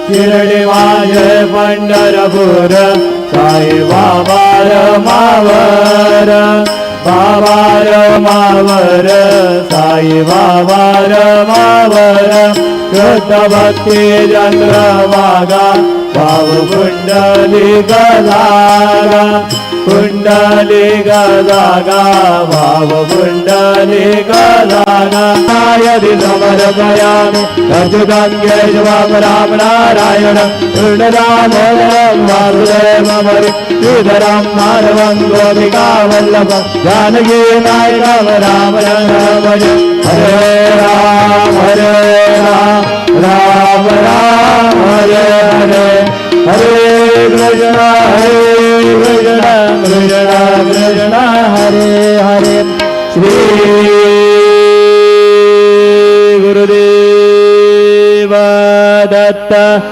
शिर्डी माझे पंढरपूर साई बाबा रमावर बाबा रमावर साई बाबा रमावर शुद्ध भक्ती चंद्रभागा भाव कुंडली गजागा कुंडली गजागा भाव कुंडली गजागा यदि समर्पयामि अच्युतं केशवं राम नारायण कृष्णदामोदरं वासुदेवं श्रीधरं माधवं गोपिकावल्लभं जानकी नायकं राम भज हरे राम राम राम